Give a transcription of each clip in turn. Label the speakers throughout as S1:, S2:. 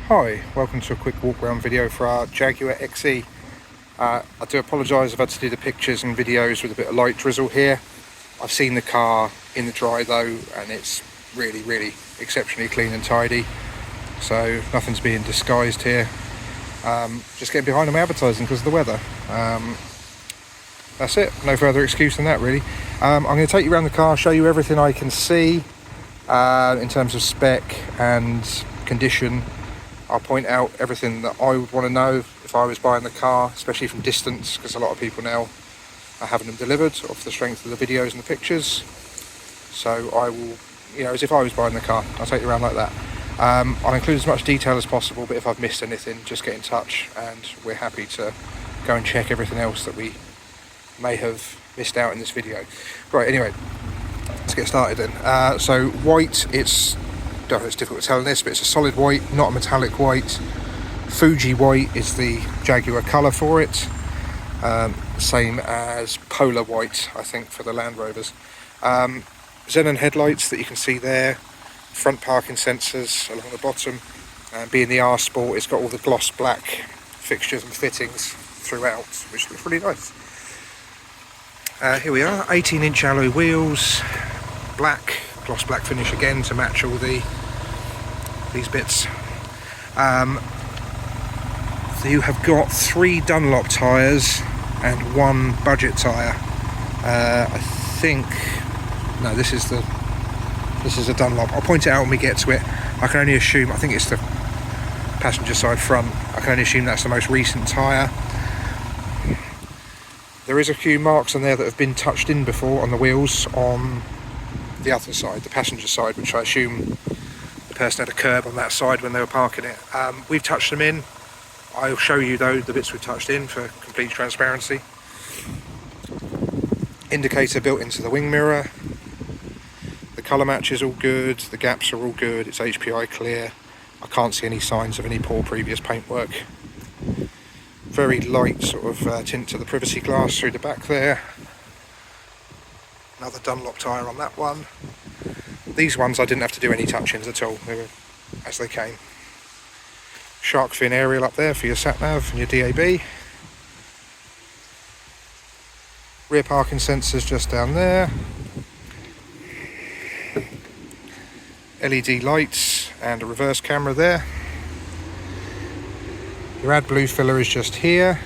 S1: Hi, welcome to a quick walk around video for our Jaguar XE. I do apologise, I've had to do the pictures and videos with a bit of light drizzle here. I've seen the car in the dry though, and it's really exceptionally clean and tidy, so nothing's being disguised here. Just getting behind on my advertising because of the weather. That's it, no further excuse than that really. I'm going to take you around the car, show you everything I can see in terms of spec and condition. I'll point out everything that I would want to know if I was buying the car, especially from distance, because a lot of people now are having them delivered off the strength of the videos and the pictures. So I will, as if I was buying the car, I'll take you around like that. I'll include as much detail as possible, but if I've missed anything, just get in touch and we're happy to go and check everything else that we may have missed out in this video. Right, anyway, let's get started then. So white, it's difficult to tell in this, but it's a solid white, not a metallic white. Fuji white is the Jaguar colour for it. Same as Polar white, I think, for the Land Rovers. Xenon headlights that you can see there. Front parking sensors along the bottom. And being the R Sport, it's got all the gloss black fixtures and fittings throughout, which looks really nice. Here we are, 18-inch alloy wheels, black, gloss black finish again to match all these bits. You have got 3 Dunlop tyres and 1 budget tyre. I think this is a Dunlop. I'll point it out when we get to it. I can only assume, I think it's the passenger side front. I can only assume that's the most recent tyre. There is a few marks on there that have been touched in before on the wheels on the other side, the passenger side, which I assume the person had a curb on that side when they were parking it. We've touched them in. I'll show you though the bits we've touched in for complete transparency. Indicator built into the wing mirror. The colour match is all good, the gaps are all good, it's HPI clear. I can't see any signs of any poor previous paintwork. Very light sort of tint to the privacy glass through the back there. Another Dunlop tyre on that one. These ones I didn't have to do any touch-ins at all, they were as they came. Shark fin aerial up there for your sat-nav and your DAB. Rear parking sensors just down there. LED lights and a reverse camera there. Your AdBlue filler is just here.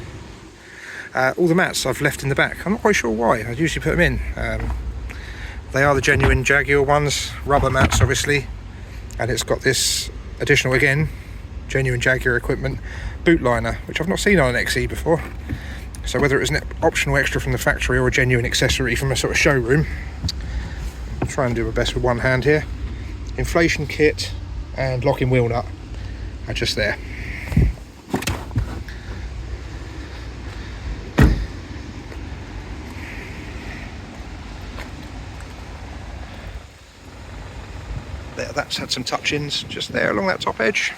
S1: All the mats I've left in the back. I'm not quite sure why. I usually put them in. They are the genuine Jaguar ones, rubber mats obviously, and it's got this additional, again, genuine Jaguar equipment boot liner, which I've not seen on an XE before. So whether it was an optional extra from the factory or a genuine accessory from a sort of showroom, I'll try and do my best with one hand here. Inflation kit and locking wheel nut are just there. There, that's had some touch-ins just there along that top edge.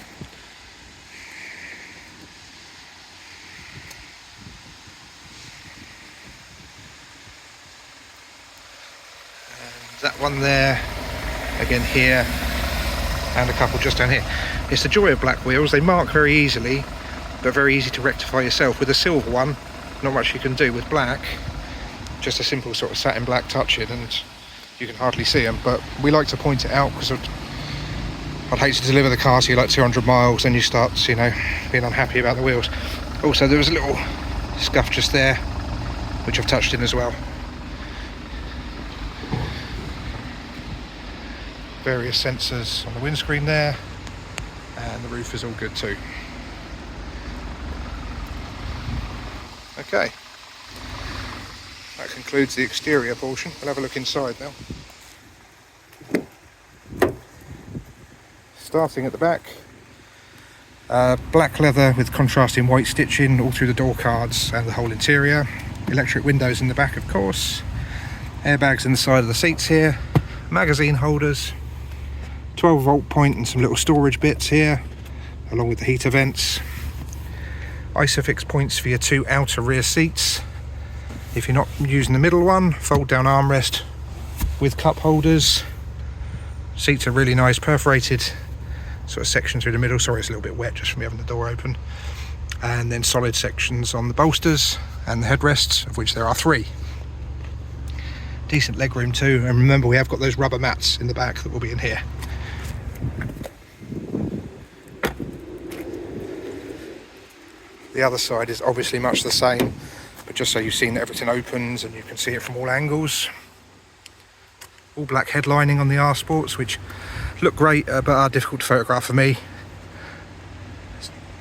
S1: And that one there, again here, and a couple just down here. It's the joy of black wheels, they mark very easily, but very easy to rectify yourself. With a silver one, not much you can do. With black, just a simple sort of satin black touch-in and you can hardly see them, but we like to point it out because I'd hate to deliver the car to you like 200 miles and you start, being unhappy about the wheels. Also, there was a little scuff just there, which I've touched in as well. Various sensors on the windscreen there, and the roof is all good too. Okay. That concludes the exterior portion. We'll have a look inside now. Starting at the back, black leather with contrasting white stitching all through the door cards and the whole interior. Electric windows in the back, of course. Airbags in the side of the seats here. Magazine holders. 12-volt point and some little storage bits here, along with the heater vents. Isofix points for your 2 outer rear seats. If you're not using the middle one, fold down armrest with cup holders. Seats are really nice, perforated sort of section through the middle. Sorry, it's a little bit wet just from me having the door open. And then solid sections on the bolsters and the headrests, of which there are 3. Decent leg room too, and remember we have got those rubber mats in the back that will be in here. The other side is obviously much the same, but just so you've seen that everything opens and you can see it from all angles. All black headlining on the R Sports, which look great but are difficult to photograph for me.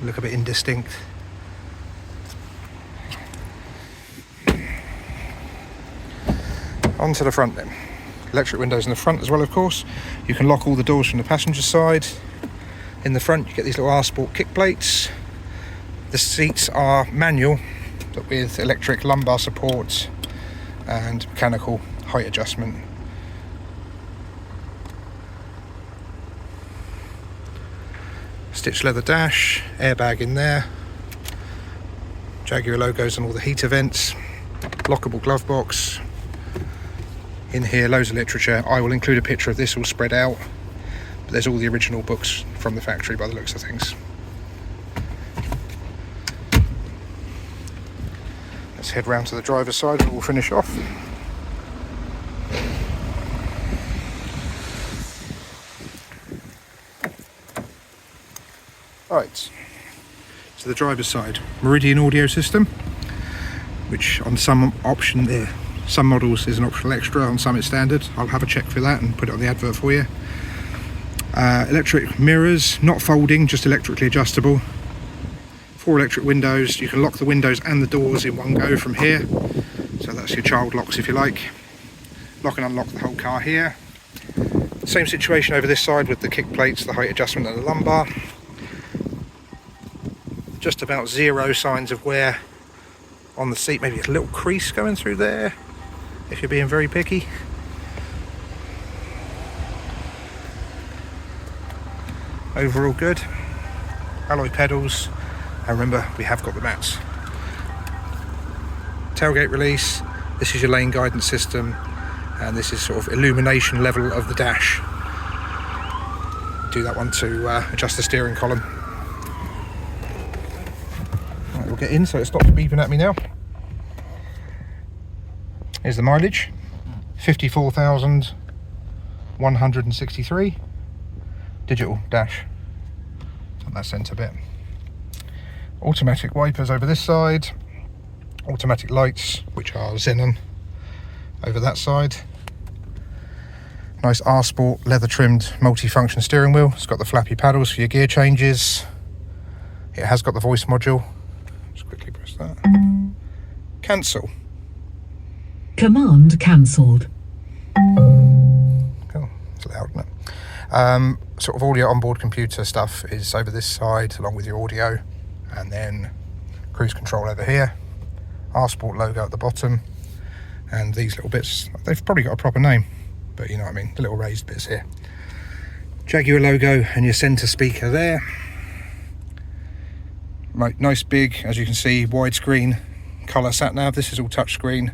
S1: Look a bit indistinct. On to the front then. Electric windows in the front as well, of course. You can lock all the doors from the passenger side. In the front you get these little R Sport kick plates. The seats are manual, but with electric lumbar support and mechanical height adjustment. Stitched leather dash, airbag in there. Jaguar logos on all the heater vents. Lockable glove box. In here, loads of literature. I will include a picture of this all spread out, but there's all the original books from the factory by the looks of things. Let's head round to the driver's side and we'll finish off. Right, so the driver's side, Meridian audio system, which on some option there, some models is an optional extra, on some it's standard. I'll have a check for that and put it on the advert for you. Electric mirrors, not folding, just electrically adjustable. 4 electric windows. You can lock the windows and the doors in one go from here. So that's your child locks if you like. Lock and unlock the whole car here. Same situation over this side with the kick plates, the height adjustment and the lumbar. Just about 0 signs of wear on the seat, maybe a little crease going through there if you're being very picky. Overall good. Alloy pedals, and remember we have got the mats. Tailgate release, this is your lane guidance system, and this is sort of illumination level of the dash. Do that one to adjust the steering column. Right, we'll get in so it stops beeping at me now. Here's the mileage, 54,163. Digital dash on that centre bit. Automatic wipers over this side. Automatic lights, which are xenon, over that side. Nice R Sport leather trimmed multi-function steering wheel. It's got the flappy paddles for your gear changes. It has got the voice module. Just quickly press that. Cancel.
S2: Command cancelled.
S1: Oh, it's loud, isn't it? Sort of all your onboard computer stuff is over this side, along with your audio, and then cruise control over here. R Sport logo at the bottom, and these little bits, they've probably got a proper name, but you know what I mean, the little raised bits here. Jaguar logo and your centre speaker there. Right, nice big, as you can see, widescreen colour sat nav. This is all touchscreen.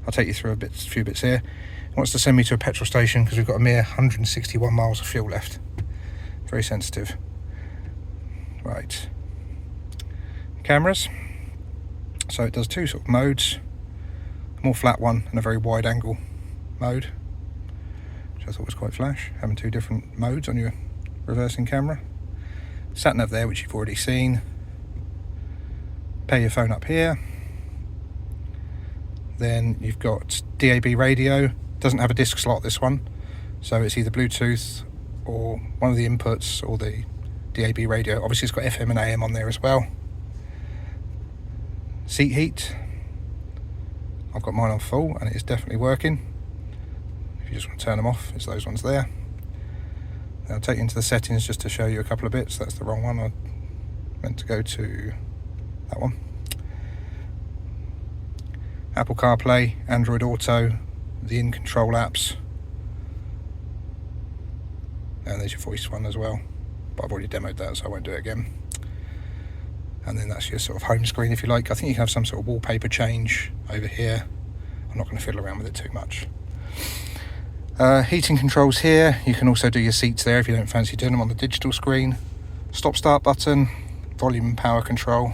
S1: I'll take you through a few bits here. It wants to send me to a petrol station because we've got a mere 161 miles of fuel left. Very sensitive. Right. Cameras. So it does 2 sort of modes. A more flat one and a very wide angle mode, which I thought was quite flash, having 2 different modes on your reversing camera. Sat nav there, which you've already seen. Pair your phone up here. Then you've got DAB radio. Doesn't have a disc slot, this one, so it's either Bluetooth or one of the inputs or the DAB radio. Obviously it's got FM and AM on there as well. Seat heat, I've got mine on full and it is definitely working. If you just want to turn them off, it's those ones there. I'll take you into the settings just to show you a couple of bits. That's the wrong one, I meant to go to that one. Apple CarPlay, Android Auto, the in-control apps, and there's your voice one as well, but I've already demoed that so I won't do it again. And then that's your sort of home screen if you like. I think you can have some sort of wallpaper change over here. I'm not going to fiddle around with it too much. Heating controls here. You can also do your seats there if you don't fancy doing them on the digital screen. Stop start button, volume and power control.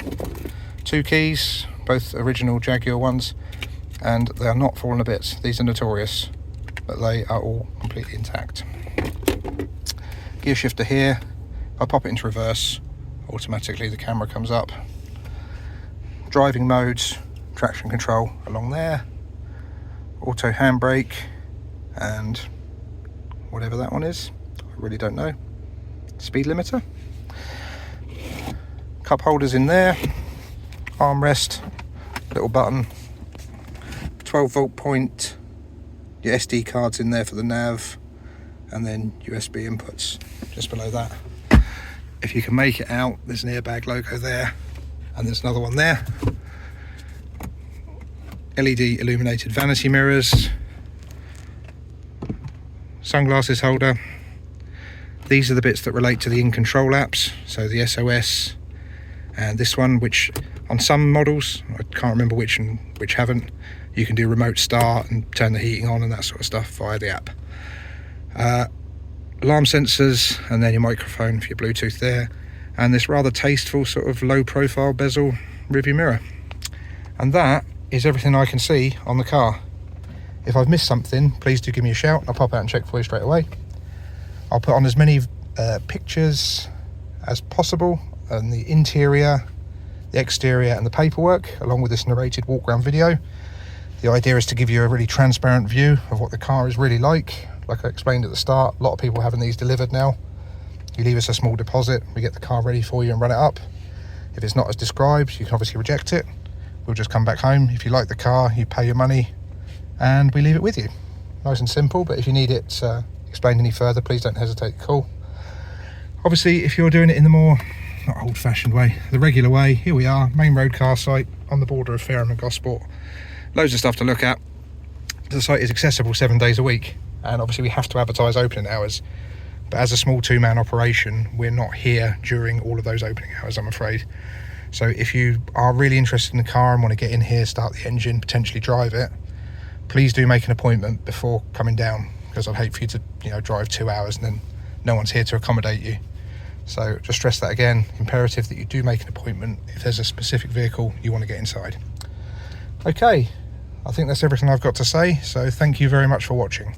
S1: 2 keys, both original Jaguar ones, and they are not falling to bits. These are notorious, but they are all completely intact. Gear shifter here. If I pop it into reverse, automatically the camera comes up. Driving modes, traction control along there. Auto handbrake, and whatever that one is, I really don't know. Speed limiter. Cup holders in there. Armrest, little button. 12-volt point. Your SD cards in there for the nav, and then USB inputs just below that. If you can make it out, there's an airbag logo there, and there's another one there. LED illuminated vanity mirrors, sunglasses holder. These are the bits that relate to the in-control apps, so the SOS and this one, which on some models, I can't remember which and which haven't, you can do remote start and turn the heating on and that sort of stuff via the app. Alarm sensors, and then your microphone for your Bluetooth there, and this rather tasteful sort of low profile bezel rearview mirror. And that is everything I can see on the car. If I've missed something, please do give me a shout. I'll pop out and check for you straight away. I'll put on as many pictures as possible, and the interior, the exterior and the paperwork, along with this narrated walk around video. The idea is to give you a really transparent view of what the car is really like. Like I explained at the start, a lot of people having these delivered now. You leave us a small deposit, we get the car ready for you and run it up. If it's not as described, you can obviously reject it. We'll just come back home. If you like the car, you pay your money and we leave it with you. Nice and simple, but if you need it explained any further, please don't hesitate to call. Obviously, if you're doing it in the more, not old-fashioned way, the regular way, here we are, main road car site on the border of Fareham and Gosport. Loads of stuff to look at. The site is accessible 7 days a week, and obviously we have to advertise opening hours, but as a small two-man operation, we're not here during all of those opening hours, I'm afraid. So if you are really interested in the car and want to get in here, start the engine, potentially drive it, please do make an appointment before coming down, because I'd hate for you to drive 2 hours and then no one's here to accommodate you. So just stress that again, imperative that you do make an appointment if there's a specific vehicle you want to get inside. Okay, I think that's everything I've got to say, so thank you very much for watching.